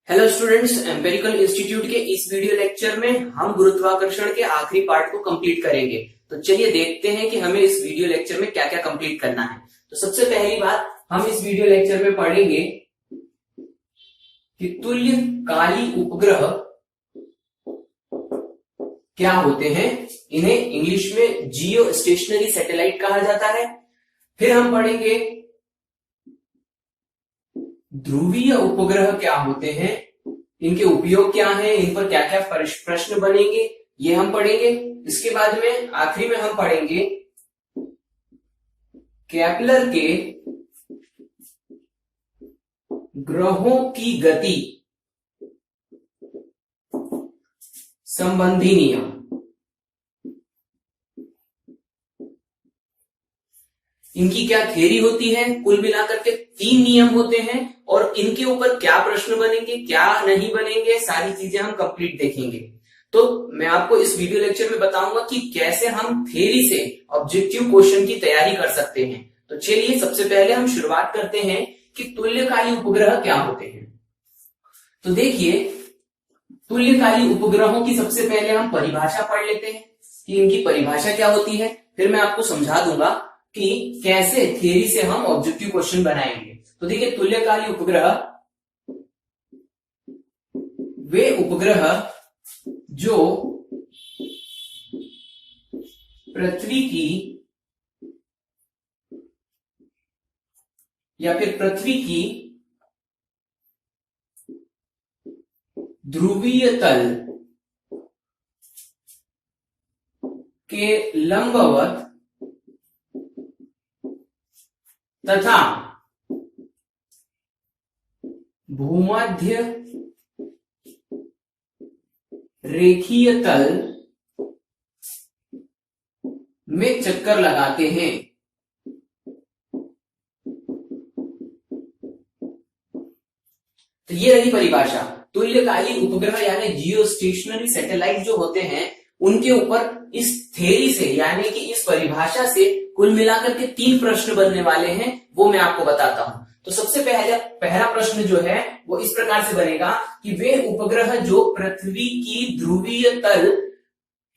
Hello students, empirical institute के इस video lecture में हम गुरुत्वाकर्षण के आखिरी पार्ट को कंप्लीट करेंगे। तो चलिए देखते हैं कि हमें इस वीडियो लेक्चर में क्या क्या कंप्लीट करना है। तो सबसे पहली बात हम इस वीडियो लेक्चर में पढ़ेंगे कि तुल्यकालिक उपग्रह क्या होते हैं। इन्हें इंग्लिश में जियो स्टेशनरी सैटेलाइट कहा जाता है। फिर हम पढ़ेंगे ध्रुवीय उपग्रह क्या होते हैं, इनके उपयोग क्या हैं, इन पर क्या क्या प्रश्न बनेंगे, ये हम पढ़ेंगे। इसके बाद में आखिरी में हम पढ़ेंगे केपलर के ग्रहों की गति संबंधी नियम। इनकी क्या थ्योरी होती है, कुल मिलाकर के 3 नियम होते हैं और इनके ऊपर क्या प्रश्न बनेंगे, क्या नहीं बनेंगे, सारी चीजें हम कंप्लीट देखेंगे। तो मैं आपको इस वीडियो लेक्चर में बताऊंगा कि कैसे हम थ्योरी से ऑब्जेक्टिव क्वेश्चन की तैयारी कर सकते हैं। तो चलिए सबसे पहले हम शुरुआत करते हैं कि तुल्यकालिक उपग्रह क्या होते हैं। तो देखिए, तुल्यकालिक उपग्रहों की सबसे पहले हम परिभाषा पढ़ लेते हैं कि इनकी परिभाषा क्या होती है। फिर मैं आपको समझा दूंगा कि कैसे थ्योरी से हम ऑब्जेक्टिव क्वेश्चन बनाएंगे। तो देखिए, तुल्यकालिक उपग्रह वे उपग्रह जो पृथ्वी की या फिर पृथ्वी की ध्रुवीय तल के लंबवत तथा भूमध्य रेखीय तल में चक्कर लगाते हैं। तो ये रही परिभाषा। तुल्यकालिक उपग्रह यानी जियो स्टेशनरी सैटेलाइट जो होते हैं, उनके ऊपर इस थ्योरी से यानी कि इस परिभाषा से कुल मिलाकर के 3 प्रश्न बनने वाले हैं, वो मैं आपको बताता हूं। तो सबसे पहला प्रश्न जो है वो इस प्रकार से बनेगा कि वे उपग्रह जो पृथ्वी की ध्रुवीय तल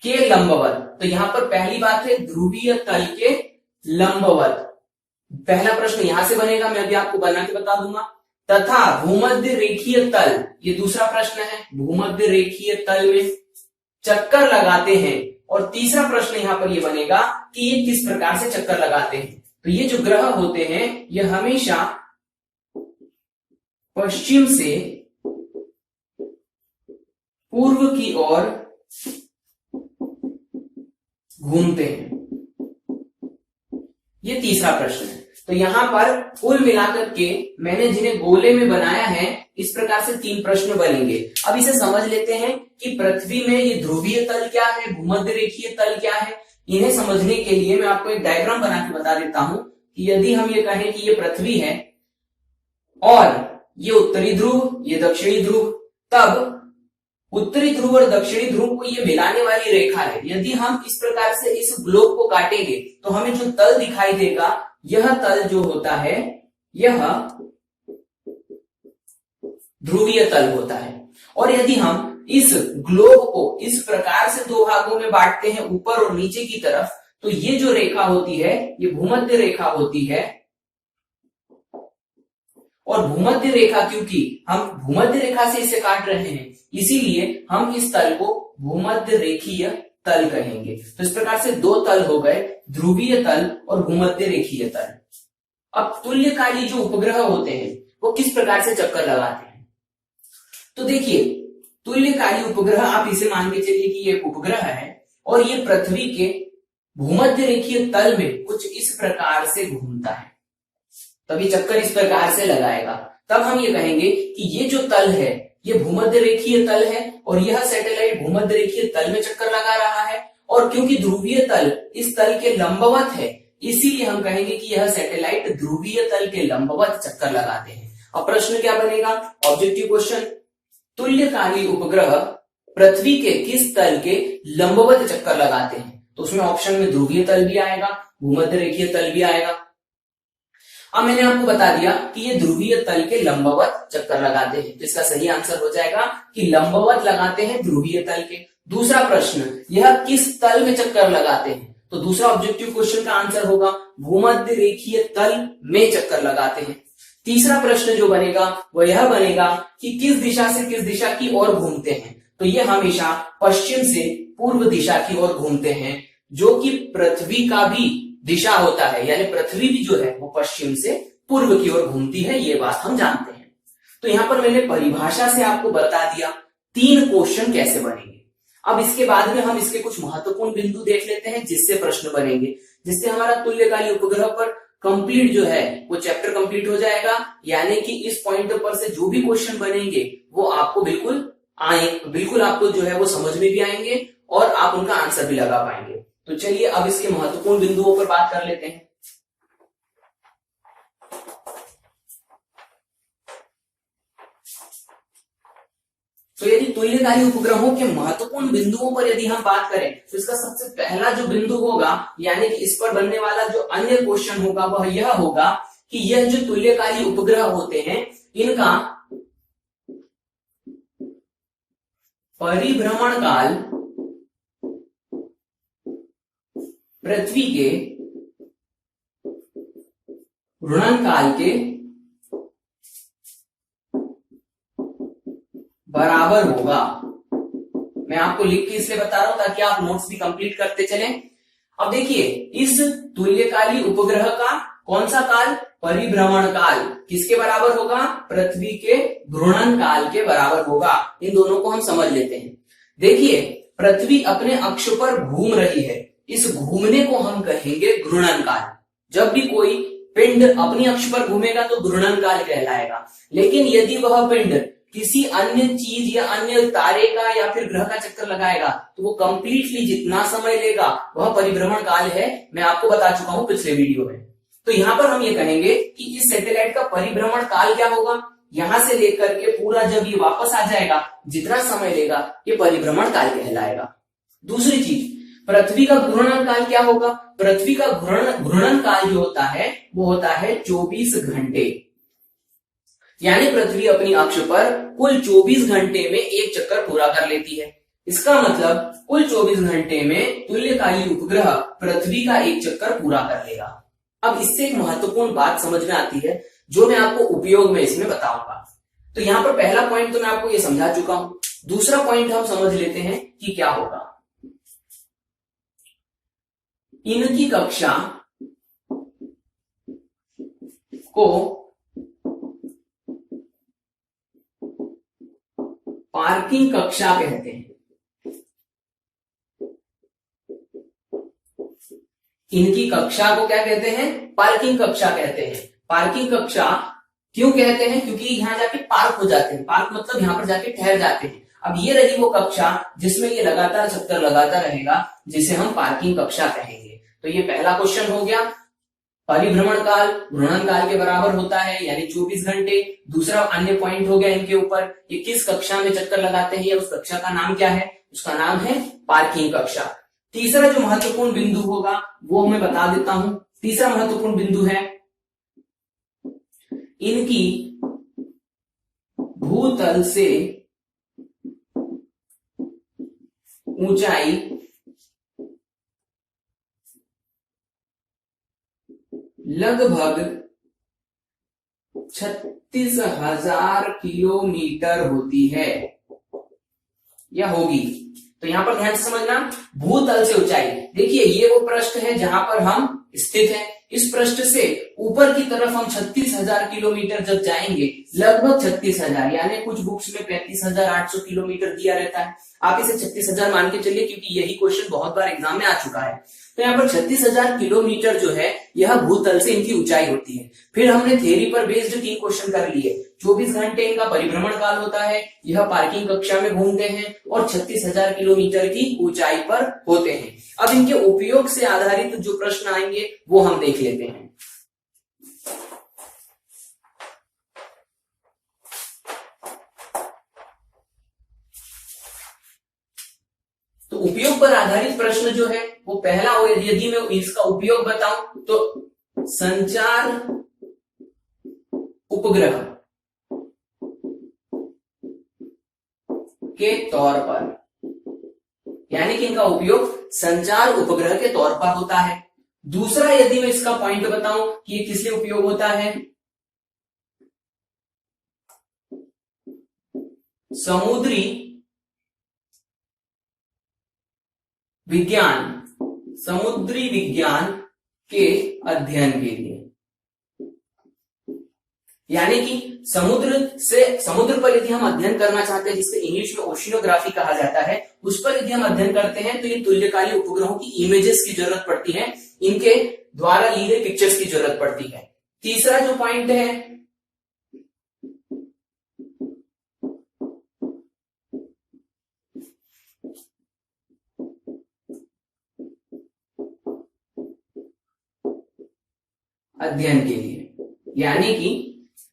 के लंबवत। तो यहां पर पहली बात है ध्रुवीय तल के लंबवत। पहला प्रश्न यहां से बनेगा, मैं अभी आपको बना के बता दूंगा। तथा भूमध्य रेखीय तल, ये दूसरा प्रश्न है, भूमध्य रेखीय तल में चक्कर लगाते हैं। और तीसरा प्रश्न यहां पर ये बनेगा कि ये किस प्रकार से चक्कर लगाते हैं। तो ये जो ग्रह होते हैं ये हमेशा पश्चिम से पूर्व की ओर घूमते हैं। ये तीसरा प्रश्न है। तो यहां पर कुल मिलाकर के मैंने जिन्हें गोले में बनाया है, इस प्रकार से 3 प्रश्न बनेंगे। अब इसे समझ लेते हैं कि पृथ्वी में ये ध्रुवीय तल क्या है, भूमध्य रेखीय तल क्या है। इन्हें समझने के लिए मैं आपको एक डायग्राम बना के बता देता हूं कि यदि हम ये कहें कि ये पृथ्वी है और ये उत्तरी ध्रुव, ये दक्षिणी ध्रुव, तब उत्तरी ध्रुव और दक्षिणी ध्रुव को ये मिलाने वाली रेखा है। यदि हम इस प्रकार से इस ग्लोब को काटेंगे तो हमें जो तल दिखाई देगा, यह तल जो होता है यह ध्रुवीय तल होता है। और यदि हम इस ग्लोब को इस प्रकार से 2 भागों में बांटते हैं, ऊपर और नीचे की तरफ, तो ये जो रेखा होती है ये भूमध्य रेखा होती है। और भूमध्य रेखा, क्योंकि हम भूमध्य रेखा से इसे काट रहे हैं, इसीलिए हम इस तल को भूमध्य रेखीय तल कहेंगे। तो इस प्रकार से 2 तल हो गए, ध्रुवीय तल और भूमध्य रेखीय तल। अब तुल्यकालिक जो उपग्रह होते हैं वो किस प्रकार से चक्कर लगाते हैं। तो देखिए, तुल्यकालिक उपग्रह आप इसे मान के चलिए कि ये उपग्रह है और ये पृथ्वी के भूमध्य रेखीय तल में कुछ इस प्रकार से घूमता है। तभी चक्कर इस प्रकार से लगाएगा। तब हम ये कहेंगे कि ये जो तल है ये भूमध्य रेखीय तल है और यह सैटेलाइट भूमध्य रेखीय तल में चक्कर लगा रहा है। और क्योंकि ध्रुवीय तल इस तल के लंबवत है, इसीलिए हम कहेंगे कि यह सैटेलाइट ध्रुवीय तल के लंबवत चक्कर लगाते हैं। अब प्रश्न क्या बनेगा, ऑब्जेक्टिव क्वेश्चन, तुल्यकालिक उपग्रह पृथ्वी के किस तल के लंबवत चक्कर लगाते हैं। तो उसमें ऑप्शन में ध्रुवीय तल भी आएगा, भूमध्य रेखीय तल भी आएगा। अब मैंने आपको बता दिया कि ये ध्रुवीय तल के लंबवत चक्कर लगाते हैं, जिसका सही आंसर हो जाएगा कि लंबवत लगाते हैं ध्रुवीय तल के। दूसरा प्रश्न, यह किस तल में चक्कर लगाते हैं? तो दूसरा ऑब्जेक्टिव क्वेश्चन का आंसर होगा भूमध्य रेखीय तल में चक्कर लगाते हैं। तीसरा प्रश्न जो बनेगा वह यह बनेगा कि किस दिशा से किस दिशा की ओर घूमते हैं? तो ये हमेशा पश्चिम से पूर्व दिशा की ओर घूमते हैं, जो कि पृथ्वी का भी दिशा होता है, यानी पृथ्वी भी जो है वो पश्चिम से पूर्व की ओर घूमती है, ये बात हम जानते हैं। तो यहां पर मैंने परिभाषा से आपको बता दिया 3 क्वेश्चन कैसे बनेंगे। अब इसके बाद में हम इसके कुछ महत्वपूर्ण बिंदु देख लेते हैं, जिससे प्रश्न बनेंगे, जिससे हमारा तुल्यकाली उपग्रह पर कंप्लीट जो है वो चैप्टर कंप्लीट हो जाएगा। यानी कि इस पॉइंट पर से जो भी क्वेश्चन बनेंगे वो आपको बिल्कुल आपको जो है वो समझ में भी आएंगे और आप उनका आंसर भी लगा पाएंगे। तो चलिए अब इसके महत्वपूर्ण बिंदुओं पर बात कर लेते हैं। तो यदि तुल्यकाली उपग्रहों के महत्वपूर्ण बिंदुओं पर यदि हम बात करें तो इसका सबसे पहला जो बिंदु होगा, यानी कि इस पर बनने वाला जो अन्य क्वेश्चन होगा वह यह होगा कि यह जो तुल्यकाली उपग्रह होते हैं इनका परिभ्रमण काल पृथ्वी के घूर्णन काल के बराबर होगा। मैं आपको लिख के इसलिए बता रहा हूं ताकि आप नोट्स भी कंप्लीट करते चलें। अब देखिए, इस तुल्यकाली उपग्रह का कौन सा काल? परिभ्रमण काल किसके बराबर होगा? पृथ्वी के घूर्णन काल के बराबर होगा। इन दोनों को हम समझ लेते हैं। देखिए, पृथ्वी अपने अक्ष पर घूम रही है, इस घूमने को हम कहेंगे घूर्णन काल। जब भी कोई पिंड अपनी अक्ष पर घूमेगा तो घूर्णन काल कहलाएगा। लेकिन यदि वह पिंड किसी अन्य चीज या अन्य तारे का या फिर ग्रह का चक्कर लगाएगा तो वो कंप्लीटली जितना समय लेगा वह परिभ्रमण काल है। मैं आपको बता चुका हूं पिछले वीडियो में। तो यहां पर हम ये कहेंगे कि इस सैटेलाइट का परिभ्रमण काल क्या होगा? यहां से लेकर के पूरा जब ये वापस आ जाएगा, जितना समय लेगा ये परिभ्रमण काल कहलाएगा। दूसरी चीज, पृथ्वी का घूर्णन काल क्या होगा? पृथ्वी का घूर्णन काल जो होता है वो होता है 24 घंटे। यानी पृथ्वी अपनी अक्ष पर कुल 24 घंटे में एक चक्कर पूरा कर लेती है। इसका मतलब कुल 24 घंटे में तुल्यकाली उपग्रह पृथ्वी का एक चक्कर पूरा कर लेगा। अब इससे एक महत्वपूर्ण बात समझ में आती है जो मैं आपको उपयोग में इसमें बताऊंगा। तो यहां पर पहला पॉइंट तो मैं आपको ये समझा चुका हूं। दूसरा पॉइंट हम समझ लेते हैं कि क्या होगा। इनकी कक्षा को पार्किंग कक्षा कहते हैं। इनकी कक्षा को क्या कहते हैं? पार्किंग कक्षा कहते हैं। पार्किंग कक्षा क्यों कहते हैं? क्योंकि यहां जाके पार्क हो जाते हैं। पार्क मतलब यहां पर जाके ठहर जाते हैं। अब ये रही वो कक्षा जिसमें ये लगातार चक्कर लगाता रहेगा, जिसे हम पार्किंग कक्षा कहेंगे। तो ये पहला क्वेश्चन हो गया। परिभ्रमण काल घूर्णन काल के बराबर होता है, यानी 24 घंटे। दूसरा अन्य पॉइंट हो गया इनके ऊपर, ये किस कक्षा में चक्कर लगाते हैं, उस कक्षा का नाम क्या है? उसका नाम है पार्किंग कक्षा। तीसरा जो महत्वपूर्ण बिंदु होगा वो मैं बता देता हूं। तीसरा महत्वपूर्ण बिंदु है इनकी भूतल से ऊंचाई लगभग 36,000 किलोमीटर होती है या होगी। तो यहां पर ध्यान से समझना, भूतल से ऊंचाई। देखिए, ये वो पृष्ठ है जहां पर हम स्थित हैं। इस पृष्ठ से ऊपर की तरफ हम 36,000 किलोमीटर जब जाएंगे, लगभग 36,000, यानी कुछ बुक्स में 35,800 किलोमीटर दिया रहता है। आप इसे 36,000 मान के चलिए, क्योंकि यही क्वेश्चन बहुत बार एग्जाम में आ चुका है। तो यहाँ पर 36,000 किलोमीटर जो है यह भूतल से इनकी ऊंचाई होती है। फिर हमने थ्योरी पर बेस्ड 3 क्वेश्चन कर लिए। 24 घंटे इनका परिभ्रमण काल होता है, यह पार्किंग कक्षा में घूमते हैं और 36,000 किलोमीटर की ऊंचाई पर होते हैं। अब इनके उपयोग से आधारित जो प्रश्न आएंगे वो हम देख लेते हैं। तो उपयोग पर आधारित प्रश्न जो है वो पहला, यदि मैं इसका उपयोग बताऊं तो संचार उपग्रह के तौर पर, यानी कि इनका उपयोग संचार उपग्रह के तौर पर होता है। दूसरा यदि मैं इसका पॉइंट बताऊं कि ये किस लिए उपयोग होता है, समुद्री विज्ञान के अध्ययन के लिए, यानी कि समुद्र पर यदि हम अध्ययन करना चाहते हैं, जिससे इंग्लिश में ओशिनोग्राफी कहा जाता है, उस पर यदि हम अध्ययन करते हैं तो ये तुल्यकालिक उपग्रहों की इमेजेस की जरूरत पड़ती है, इनके द्वारा ली गई पिक्चर्स की जरूरत पड़ती है। तीसरा जो पॉइंट है, अध्ययन के लिए, यानी कि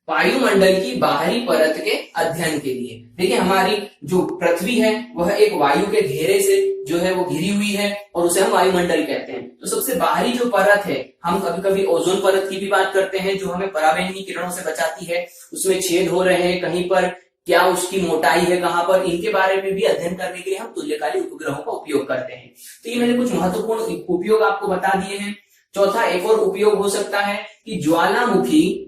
वायुमंडल की बाहरी परत के अध्ययन के लिए। देखिए हमारी जो पृथ्वी है वह एक वायु के घेरे से जो है वो घिरी हुई है और उसे हम वायुमंडल कहते हैं। तो सबसे बाहरी जो परत है, हम कभी कभी ओजोन परत की भी बात करते हैं, जो हमें पराबैंगनी किरणों से बचाती है, उसमें छेद हो रहे हैं कहीं पर, क्या उसकी मोटाई है कहां पर, इनके बारे में भी अध्ययन करने के लिए हम तुल्यकालिक उपग्रहों का उपयोग करते हैं। तो ये मैंने कुछ महत्वपूर्ण उपयोग आपको बता दिए हैं। चौथा एक और उपयोग हो सकता है कि ज्वालामुखी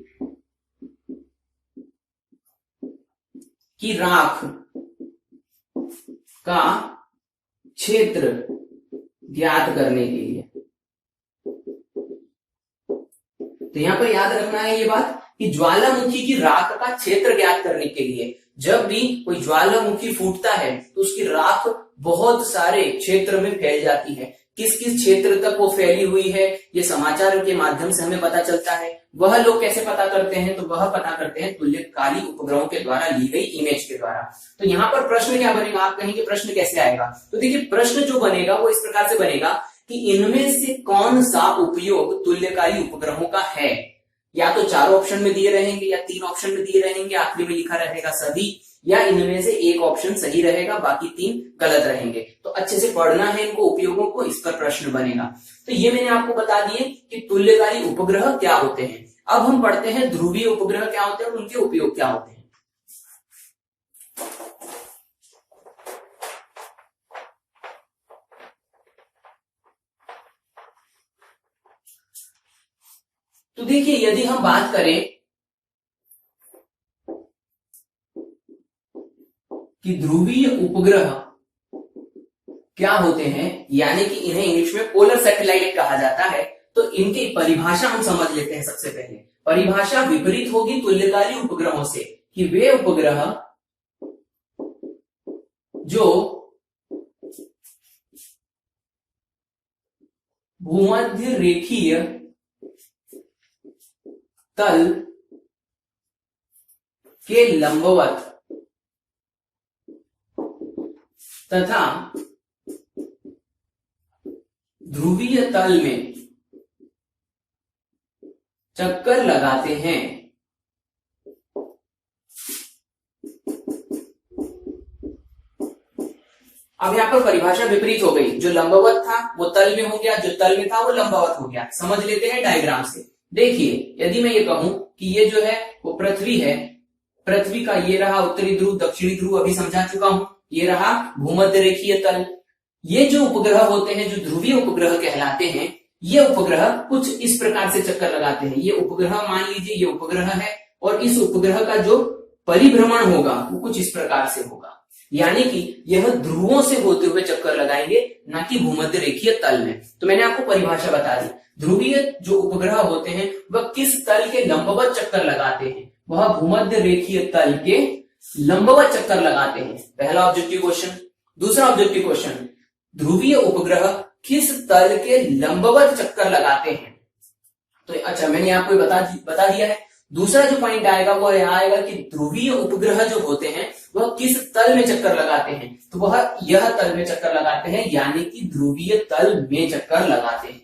की राख का क्षेत्र ज्ञात करने के लिए। तो यहां पर याद रखना है ये बात कि ज्वालामुखी की राख का क्षेत्र ज्ञात करने के लिए, जब भी कोई ज्वालामुखी फूटता है तो उसकी राख बहुत सारे क्षेत्र में फैल जाती है। किस किस क्षेत्र तक वो फैली हुई है, ये समाचार के माध्यम से हमें पता चलता है। वह लोग कैसे पता करते हैं, तो वह पता करते हैं तुल्यकालिक उपग्रहों के द्वारा ली गई इमेज के द्वारा। तो यहाँ पर प्रश्न क्या बनेगा, आप कहेंगे प्रश्न कैसे आएगा, तो देखिए प्रश्न जो बनेगा वो इस प्रकार से बनेगा कि इनमें से कौन सा उपयोग तुल्यकालिक उपग्रहों का है। या तो 4 ऑप्शन में दिए रहेंगे, या 3 ऑप्शन में दिए रहेंगे, आखिरी में लिखा रहेगा सभी, या इनमें से एक ऑप्शन सही रहेगा, बाकी 3 गलत रहेंगे। तो अच्छे से पढ़ना है इनको, उपयोगों को, इस पर प्रश्न बनेगा। तो ये मैंने आपको बता दिए कि तुल्यकालिक उपग्रह क्या होते हैं। अब हम पढ़ते हैं ध्रुवीय उपग्रह क्या होते हैं और उनके उपयोग क्या होते हैं। तो देखिए यदि हम बात करें कि ध्रुवीय उपग्रह क्या होते हैं, यानी कि इन्हें इंग्लिश में पोलर सैटेलाइट कहा जाता है, तो इनकी परिभाषा हम समझ लेते हैं। सबसे पहले परिभाषा विपरीत होगी तुल्यकालिक उपग्रहों से, कि वे उपग्रह जो भूमध्य रेखीय तल के लंबवत तथा ध्रुवीय तल में चक्कर लगाते हैं। अब यहां पर परिभाषा विपरीत हो गई, जो लंबवत था वो तल में हो गया, जो तल में था वो लंबवत हो गया। समझ लेते हैं डायग्राम से। देखिए यदि मैं ये कहूं कि ये जो है वो पृथ्वी है, पृथ्वी का ये रहा उत्तरी ध्रुव, दक्षिणी ध्रुव अभी समझा चुका हूं, ये रहा भूमध्य रेखीय तल। ये जो उपग्रह होते हैं, जो ध्रुवीय उपग्रह कहलाते हैं, ये उपग्रह कुछ इस प्रकार से चक्कर लगाते हैं। ये उपग्रह मान लीजिए ये उपग्रह है, और इस उपग्रह का जो परिभ्रमण होगा वो कुछ इस प्रकार से होगा, यानी कि यह ध्रुवों से होते हुए चक्कर लगाएंगे, ना कि भूमध्य रेखीय तल में। तो मैंने आपको परिभाषा बता दी। ध्रुवीय जो उपग्रह होते हैं वह किस तल के लंबवत चक्कर लगाते हैं, वह भूमध्य रेखीय तल के लंबवत चक्कर लगाते हैं। पहला ऑब्जेक्टिव क्वेश्चन। दूसरा ऑब्जेक्टिव क्वेश्चन, ध्रुवीय उपग्रह किस तल के लंबवत चक्कर लगाते हैं। तो अच्छा मैंने आपको बता दिया है। दूसरा जो पॉइंट आएगा वो यह आएगा कि ध्रुवीय उपग्रह जो होते हैं वह किस तल में चक्कर लगाते हैं, तो वह यह तल में चक्कर लगाते हैं, यानी कि ध्रुवीय तल में चक्कर लगाते हैं।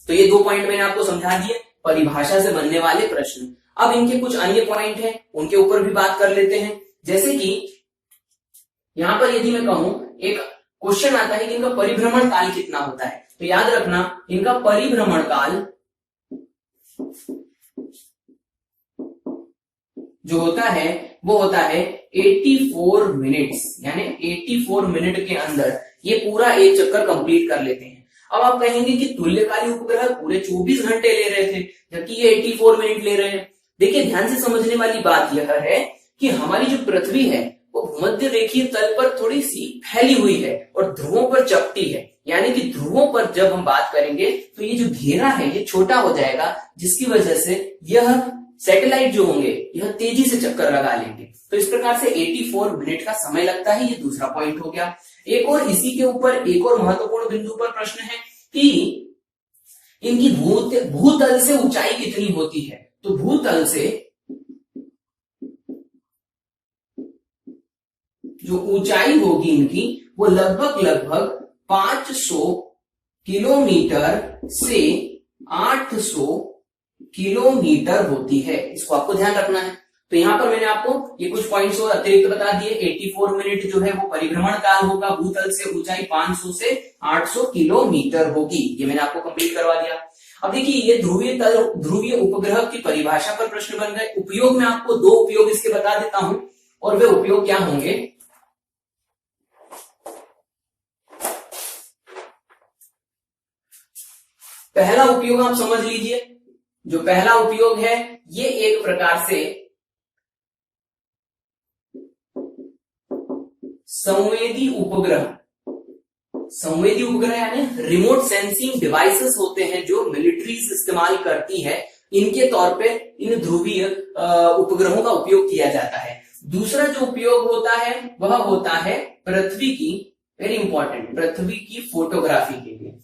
तो ये 2 पॉइंट मैंने आपको समझा दिए, परिभाषा से बनने वाले प्रश्न। अब इनके कुछ अन्य पॉइंट हैं, उनके ऊपर भी बात कर लेते हैं। जैसे कि यहां पर यदि मैं कहूं, एक क्वेश्चन आता है कि इनका परिभ्रमण काल कितना होता है, तो याद रखना इनका परिभ्रमण काल जो होता है वो होता है 84 मिनट्स, यानी 84 मिनट के अंदर ये पूरा एक चक्कर कंप्लीट कर लेते हैं। अब आप कहेंगे कि तुल्यकालिक उपग्रह पूरे 24 घंटे ले रहे थे जबकि ये 84 मिनट ले रहे हैं। देखिए ध्यान से समझने वाली बात यह है कि हमारी जो पृथ्वी है वो भूमध्य रेखीय तल पर थोड़ी सी फैली हुई है और ध्रुवों पर चपटी है, यानी कि ध्रुवों पर जब हम बात करेंगे तो ये जो घेरा है ये छोटा हो जाएगा, जिसकी वजह से यह सैटेलाइट जो होंगे यह तेजी से चक्कर लगा लेंगे। तो इस प्रकार से 84 मिनट का समय लगता है, ये दूसरा पॉइंट हो गया। एक और इसी के ऊपर एक और महत्वपूर्ण बिंदु पर प्रश्न है कि इनकी भूतल से ऊंचाई कितनी होती है। तो भूतल से जो ऊंचाई होगी इनकी वो लगभग 500 किलोमीटर से 800 किलोमीटर होती है। इसको आपको ध्यान रखना है। तो यहां पर मैंने आपको ये कुछ पॉइंट्स और अतिरिक्त बता दिए। 84 मिनट जो है वो परिभ्रमण काल होगा, भूतल से ऊंचाई 500 से 800 किलोमीटर होगी, ये मैंने आपको कंप्लीट करवा दिया। अब देखिए ये ध्रुवीय उपग्रह की परिभाषा पर प्रश्न बन गए। उपयोग में आपको 2 उपयोग इसके बता देता हूं और वे उपयोग क्या होंगे। पहला उपयोग आप समझ लीजिए, जो पहला उपयोग है ये एक प्रकार से संवेदी उपग्रह यानी रिमोट सेंसिंग डिवाइसेस होते हैं जो मिलिट्रीज इस्तेमाल करती है, इनके तौर पे इन ध्रुवीय उपग्रहों का उपयोग किया जाता है। दूसरा जो उपयोग होता है वह होता है पृथ्वी की, वेरी इंपॉर्टेंट, पृथ्वी की फोटोग्राफी के लिए।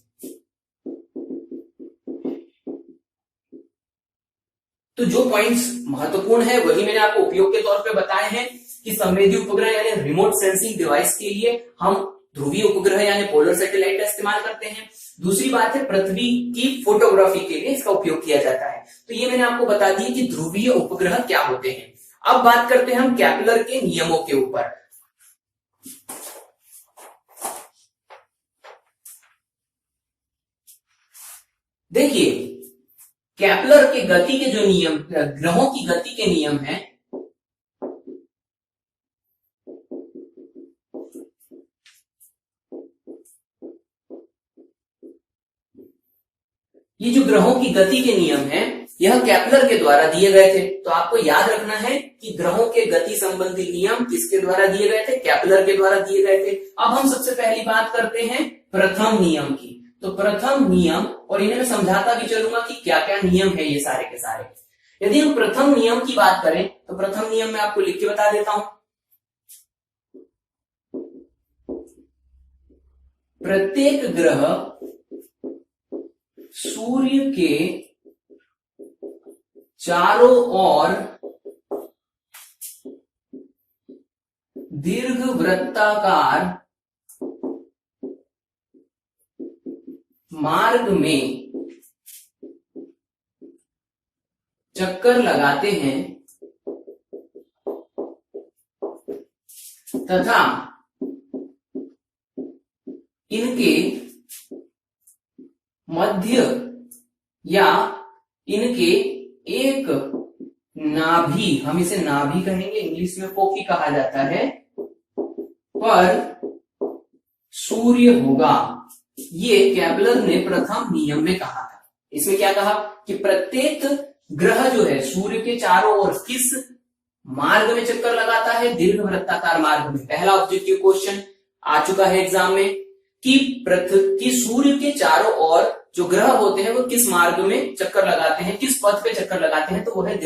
तो जो पॉइंट्स महत्वपूर्ण है वही मैंने आपको उपयोग के तौर पे बताए हैं कि संवेदी उपग्रह यानी रिमोट सेंसिंग डिवाइस के लिए हम ध्रुवीय उपग्रह यानी पोलर सैटेलाइट का इस्तेमाल करते हैं। दूसरी बात है पृथ्वी की फोटोग्राफी के लिए इसका उपयोग किया जाता है। तो ये मैंने आपको बता दिया कि ध्रुवीय उपग्रह क्या होते हैं। अब बात करते हैं हम केपलर के नियमों के ऊपर। देखिए केपलर के गति के जो नियम, ग्रहों की गति के नियम हैं, ये जो ग्रहों की गति के नियम हैं यह केपलर के द्वारा दिए गए थे। तो आपको याद रखना है कि ग्रहों के गति संबंधी नियम किसके द्वारा दिए गए थे, केपलर के द्वारा दिए गए थे। अब हम सबसे पहली बात करते हैं प्रथम नियम की। तो प्रथम नियम, और इन्हें मैं समझाता भी चलूंगा कि क्या क्या नियम है ये सारे के सारे। यदि हम प्रथम नियम की बात करें तो प्रथम नियम मैं आपको लिख के बता देता हूं। प्रत्येक ग्रह सूर्य के चारों ओर दीर्घवृत्ताकार मार्ग में चक्कर लगाते हैं तथा इनके मध्य या इनके एक नाभि, हम इसे नाभि कहेंगे, इंग्लिश में पोकी कहा जाता है, पर सूर्य होगा। ये केपलर ने प्रथम नियम में कहा था। इसमें क्या कहा कि प्रत्येक ग्रह जो है सूर्य के चारों ओर किस मार्ग में चक्कर लगाता है, दीर्घवृत्ताकार मार्ग में। पहला ऑब्जेक्टिव क्वेश्चन आ चुका है एग्जाम में कि सूर्य के चारों ओर जो ग्रह होते हैं वो किस मार्ग में चक्कर लगाते हैं, किस पथ पे चक्कर लगाते हैं, तो वो है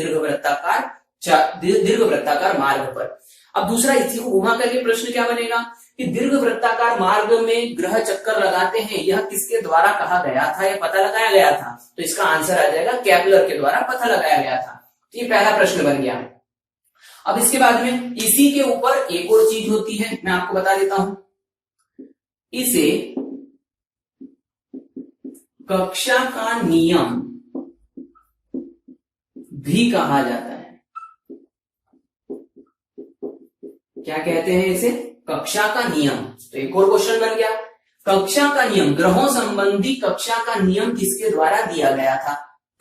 दीर्घवृत्ताकार मार्ग पर। अब दूसरा इसी को घुमा करके प्रश्न क्या बनेगा कि दीर्घवृत्ताकार मार्ग में ग्रह चक्कर लगाते हैं, यह किसके द्वारा कहा गया था या पता लगाया गया था। तो इसका आंसर आ जाएगा केपलर के द्वारा पता लगाया गया था। तो ये पहला प्रश्न बन गया। अब इसके बाद में इसी के ऊपर एक और चीज होती है, मैं आपको बता देता हूं। इसे कक्षा का नियम भी कहा जाता है। क्या कहते हैं इसे, कक्षा का नियम। तो एक और क्वेश्चन बन गया, कक्षा का नियम, ग्रहों संबंधी कक्षा का नियम किसके द्वारा दिया गया था।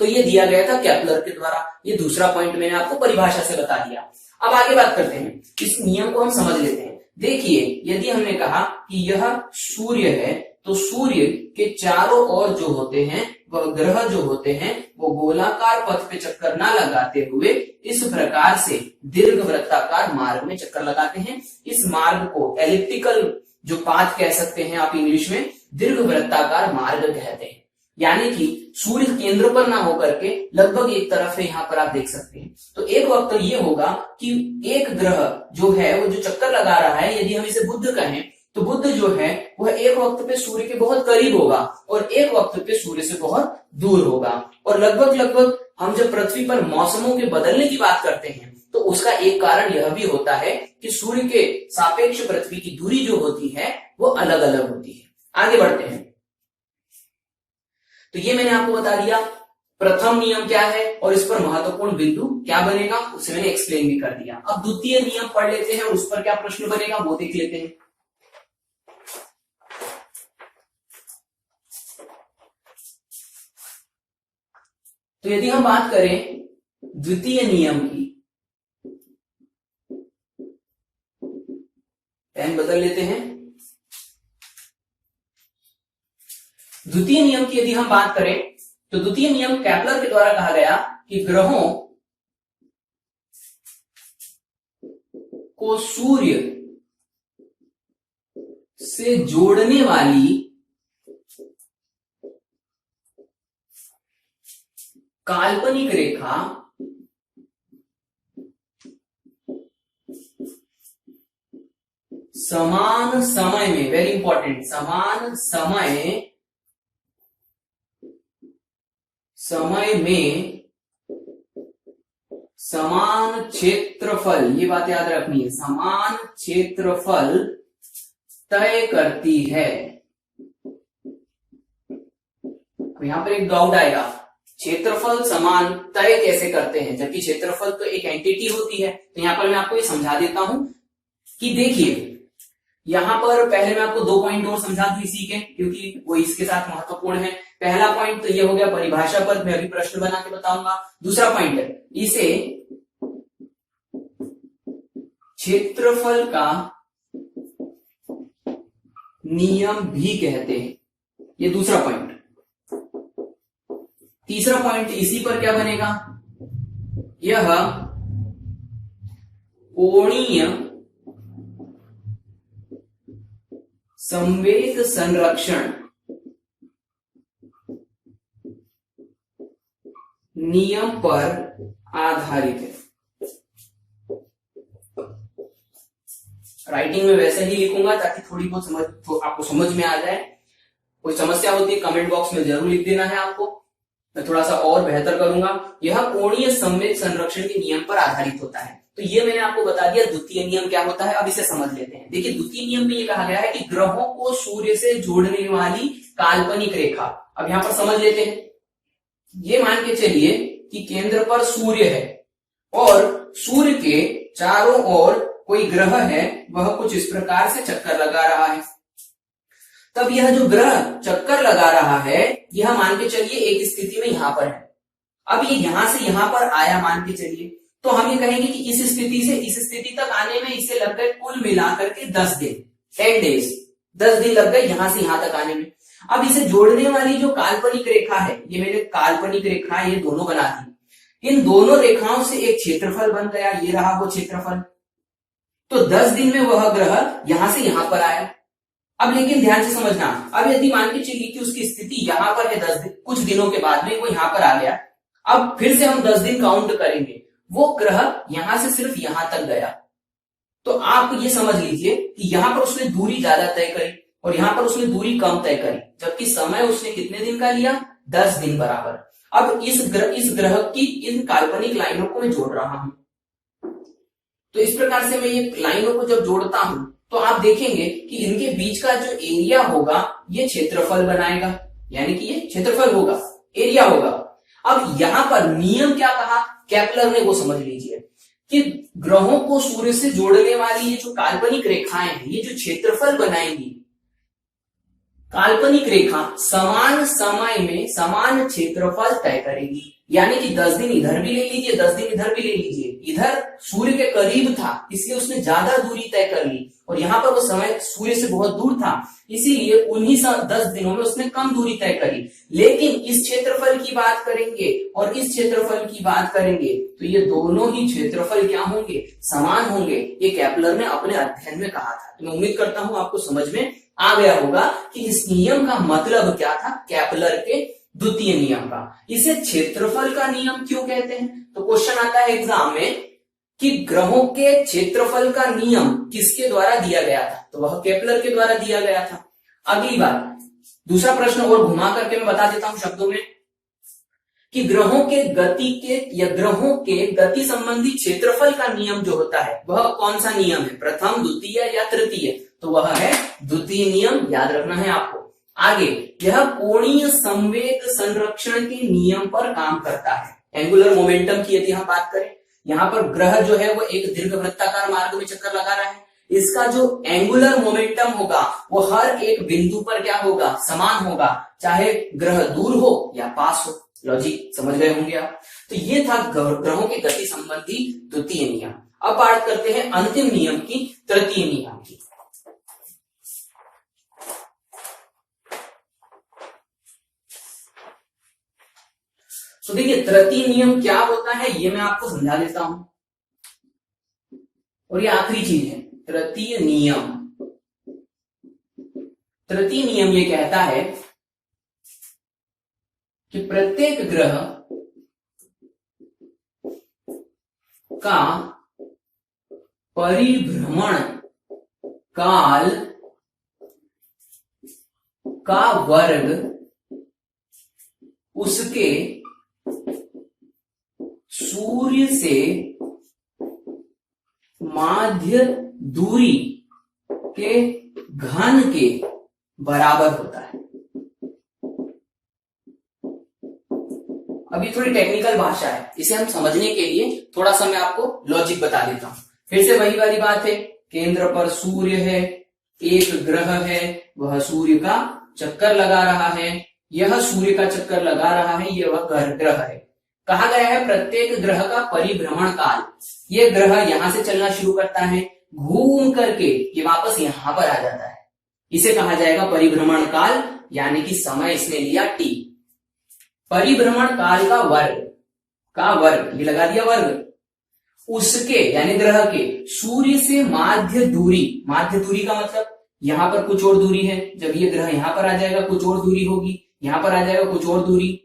तो ये दिया गया था केपलर के द्वारा। ये दूसरा पॉइंट मैंने आपको परिभाषा से बता दिया। अब आगे बात करते हैं, इस नियम को हम समझ लेते हैं। देखिए, यदि हमने कहा कि यह सूर्य है, तो सूर्य के चारों ओर जो होते हैं वह ग्रह जो होते हैं वो गोलाकार पथ पे चक्कर ना लगाते हुए इस प्रकार से दीर्घवृत्ताकार मार्ग में चक्कर लगाते हैं। इस मार्ग को एलिप्टिकल जो पाथ कह सकते हैं आप इंग्लिश में, दीर्घवृत्ताकार मार्ग कहते हैं। यानी कि सूर्य केंद्र पर ना होकर के लगभग एक तरफ है, यहाँ पर आप देख सकते हैं। तो एक वक्त ये होगा कि एक ग्रह जो है वो जो चक्कर लगा रहा है, यदि हम इसे बुध कहें तो बुध जो है वह एक वक्त पे सूर्य के बहुत करीब होगा और एक वक्त पे सूर्य से बहुत दूर होगा। और लगभग हम जब पृथ्वी पर मौसमों के बदलने की बात करते हैं तो उसका एक कारण यह भी होता है कि सूर्य के सापेक्ष पृथ्वी की दूरी जो होती है वो अलग अलग होती है। आगे बढ़ते हैं। तो ये मैंने आपको बता दिया प्रथम नियम क्या है और इस पर महत्वपूर्ण बिंदु क्या बनेगा, उसे मैंने एक्सप्लेन भी कर दिया। अब द्वितीय नियम पढ़ लेते हैं और उस पर क्या प्रश्न बनेगा वो देख लेते हैं। तो यदि हम बात करें द्वितीय नियम की, पेन बदल लेते हैं। द्वितीय नियम की यदि हम बात करें तो द्वितीय नियम केपलर के द्वारा कहा गया कि ग्रहों को सूर्य से जोड़ने वाली काल्पनिक रेखा समान समय में, वेरी इंपॉर्टेंट, समान समय में समान क्षेत्रफल, ये बात याद रखनी है, समान क्षेत्रफल तय करती है। तो यहां पर एक डाउट आएगा, क्षेत्रफल समान तय कैसे करते हैं, जबकि क्षेत्रफल तो एक एंटिटी होती है। तो यहां पर मैं आपको ये समझा देता हूं कि देखिए, यहां पर पहले मैं आपको 2 पॉइंट और समझा दूं इसी के, क्योंकि वो इसके साथ महत्वपूर्ण है। पहला पॉइंट तो ये हो गया परिभाषा पर, मैं अभी प्रश्न बना के बताऊंगा। दूसरा पॉइंट है, इसे क्षेत्रफल का नियम भी कहते हैं, ये दूसरा पॉइंट। तीसरा पॉइंट इसी पर क्या बनेगा, यह कोणीय संवेग संरक्षण नियम पर आधारित है। राइटिंग में वैसे ही लिखूंगा ताकि थोड़ी बहुत आपको समझ में आ जाए। कोई समस्या होती है कमेंट बॉक्स में जरूर लिख देना है आपको, मैं थोड़ा सा और बेहतर करूंगा। यह कोणीय संवेग संरक्षण के नियम पर आधारित होता है। तो ये मैंने आपको बता दिया द्वितीय नियम क्या होता है। अब इसे समझ लेते हैं। देखिए, द्वितीय नियम में ये कहा गया है कि ग्रहों को सूर्य से जोड़ने वाली काल्पनिक रेखा, अब यहां पर समझ लेते हैं। ये मान के चलिए कि केंद्र पर सूर्य है और सूर्य के चारों ओर कोई ग्रह है, वह कुछ इस प्रकार से चक्कर लगा रहा है। तब यह जो ग्रह चक्कर लगा रहा है, यह मान के चलिए एक स्थिति में यहां पर है। अब ये यहां से यहां पर आया मान के चलिए, तो हम ये कहेंगे कि इस स्थिति से इस स्थिति तक आने में इसे लग गए कुल मिलाकर के 10 दिन, 10 डेज, 10 दिन लग गए यहां से यहां तक आने में। अब इसे जोड़ने वाली जो काल्पनिक रेखा है, ये मैंने काल्पनिक रेखा ये दोनों बना दी, इन दोनों रेखाओं से एक क्षेत्रफल बन गया, ये रहा वो क्षेत्रफल। तो 10 दिन में वह ग्रह यहां से यहां पर आया। अब लेकिन ध्यान से समझना, अब यदि मान के चलिए कि उसकी स्थिति यहां पर है 10 दिन, कुछ दिनों के बाद में वो यहां पर आ गया। अब फिर से हम 10 दिन काउंट करेंगे, वो ग्रह यहां से सिर्फ यहां तक गया। तो आप ये समझ लीजिए कि यहां पर उसने दूरी ज्यादा तय करी और यहां पर उसने दूरी कम तय करी, जबकि समय उसने कितने दिन का लिया, 10 दिन बराबर। अब इस ग्रह की इन काल्पनिक लाइनों को मैं जोड़ रहा हूं। तो इस प्रकार से मैं ये लाइनों को जब जोड़ता हूं तो आप देखेंगे कि इनके बीच का जो एरिया होगा ये क्षेत्रफल बनाएगा, यानी कि ये क्षेत्रफल होगा, एरिया होगा। अब यहां पर नियम क्या कहा केपलर ने, वो समझ लीजिए कि ग्रहों को सूर्य से जोड़ने वाली ये जो काल्पनिक रेखाएं हैं, ये जो क्षेत्रफल बनाएंगी, काल्पनिक रेखा समान समय में समान क्षेत्रफल तय करेगी। यानी कि 10 दिन इधर भी ले लीजिए, 10 दिन इधर भी ले लीजिए। इधर सूर्य के करीब था इसलिए उसने ज्यादा दूरी तय कर ली, और यहाँ पर वो समय सूर्य से बहुत दूर था इसीलिए उन्हीं 10 दिनों में उसने कम दूरी तय करी। लेकिन इस क्षेत्रफल की बात करेंगे और इस क्षेत्रफल की बात करेंगे तो ये दोनों ही क्षेत्रफल क्या होंगे, समान होंगे। ये केपलर ने अपने अध्ययन में कहा था। तो मैं उम्मीद करता हूं आपको समझ में आ गया होगा कि इस नियम का मतलब क्या था, केपलर के द्वितीय नियम का। इसे क्षेत्रफल का नियम क्यों कहते हैं? तो क्वेश्चन आता है एग्जाम में कि ग्रहों के क्षेत्रफल का नियम किसके द्वारा दिया गया था? तो वह केपलर के द्वारा दिया गया था। अगली बात, दूसरा प्रश्न और घुमा करके मैं बता देता हूं शब्दों में कि ग्रहों के गति संबंधी क्षेत्रफल का नियम जो होता है वह कौन सा नियम है, प्रथम, द्वितीय या तृतीय? तो वह है द्वितीय नियम, याद रखना है आपको। आगे, यह कोणीय संवेग संरक्षण के नियम पर काम करता है। एंगुलर मोमेंटम की यदि हम बात करें, यहाँ पर ग्रह जो है वो एक दीर्घवृत्ताकार मार्ग में चक्कर लगा रहा है। इसका जो एंगुलर मोमेंटम होगा वो हर एक बिंदु पर क्या होगा, समान होगा, चाहे ग्रह दूर हो या पास हो। लॉजिक समझ गए होंगे आप। तो ये था ग्रहों के गति संबंधी द्वितीय नियम। अब बात करते हैं अंतिम नियम की, तृतीय नियम की। तो देखिए तृतीय नियम क्या होता है ये मैं आपको समझा देता हूं, और ये आखिरी चीज है तृतीय नियम। तृतीय नियम ये कहता है कि प्रत्येक ग्रह का परिभ्रमण काल का वर्ग उसके सूर्य से माध्य दूरी के घन के बराबर होता है। अभी थोड़ी टेक्निकल भाषा है, इसे हम समझने के लिए थोड़ा सा मैं आपको लॉजिक बता देता हूं। फिर से वही वाली बात है, केंद्र पर सूर्य है, एक ग्रह है, वह सूर्य का चक्कर लगा रहा है, यह सूर्य का चक्कर लगा रहा है, यह वह ग्रह है। कहा गया है प्रत्येक ग्रह का परिभ्रमण काल, ये ग्रह यहां से चलना शुरू करता है, घूम करके ये वापस यहां पर आ जाता है, इसे कहा जाएगा परिभ्रमण काल, यानी कि समय इसने लिया t। परिभ्रमण काल का वर्ग ये लगा दिया वर्ग, उसके यानी ग्रह के सूर्य से माध्य दूरी का मतलब यहां पर कुछ और दूरी है, जब ये ग्रह यहां पर आ जाएगा कुछ और दूरी होगी, यहां पर आ जाएगा कुछ और दूरी।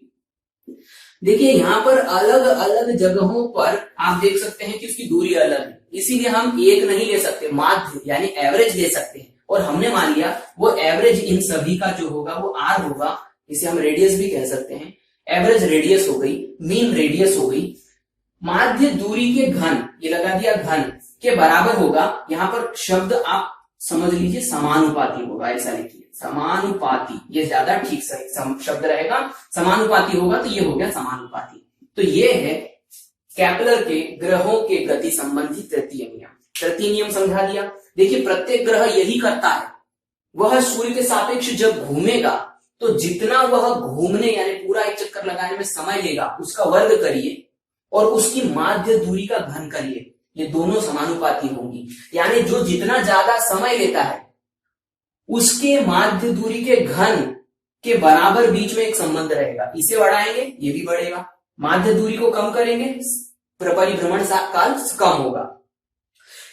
देखिए यहां पर अलग अलग जगहों पर आप देख सकते हैं कि उसकी दूरी अलग है, इसीलिए हम एक नहीं ले सकते, माध्य यानी एवरेज ले सकते हैं, और हमने मान लिया वो एवरेज इन सभी का जो होगा वो r होगा, इसे हम रेडियस भी कह सकते हैं। एवरेज रेडियस हो गई, मीन रेडियस हो गई, माध्य दूरी के घन ये लगा दिया घन के बराबर होगा। यहां पर शब्द आप समझ लीजिए समानुपाती होगा, ऐसा लिखिए समानुपाती, ये ज्यादा ठीक सही शब्द रहेगा, समानुपाती होगा तो ये हो गया समानुपाती। तो ये है केपलर के ग्रहों के गति संबंधी तृतीय नियम। तृतीय नियम समझा दिया। देखिए प्रत्येक ग्रह यही करता है, वह सूर्य के सापेक्ष जब घूमेगा तो जितना वह घूमने यानी पूरा एक चक्कर लगाने में समय लेगा उसका वर्ग करिए और उसकी माध्य दूरी का घन करिए, ये दोनों समानुपाती होंगी। यानी जो जितना ज्यादा समय लेता है उसके माध्य दूरी के घन के बराबर बीच में एक संबंध रहेगा, इसे बढ़ाएंगे ये भी बढ़ेगा, माध्य दूरी को कम करेंगे परिभ्रमण काल कम होगा।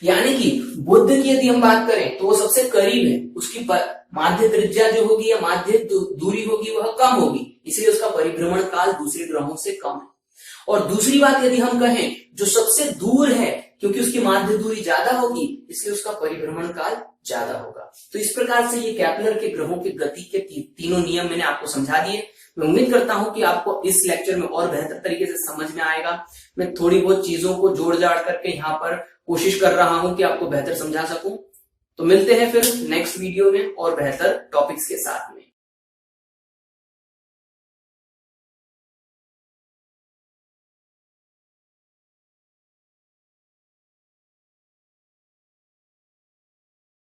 यानी कि बुध की यदि हम बात करें तो वो सबसे करीब है, उसकी माध्य त्रिज्या जो होगी या माध्य दूरी होगी वह कम होगी, इसलिए उसका परिभ्रमण काल दूसरे ग्रहों से कम है। और दूसरी बात यदि हम कहें जो सबसे दूर है, क्योंकि उसकी माध्य दूरी ज्यादा होगी इसलिए उसका परिभ्रमण काल ज्यादा होगा। तो इस प्रकार से ये केपलर के ग्रहों के गति के तीनों नियम मैंने आपको समझा दिए। मैं उम्मीद करता हूं कि आपको इस लेक्चर में और बेहतर तरीके से समझ में आएगा। मैं थोड़ी बहुत चीजों को जोड़ जाड़ करके यहाँ पर कोशिश कर रहा हूं कि आपको बेहतर समझा सकूं। तो मिलते हैं फिर नेक्स्ट वीडियो में और बेहतर टॉपिक्स के साथ।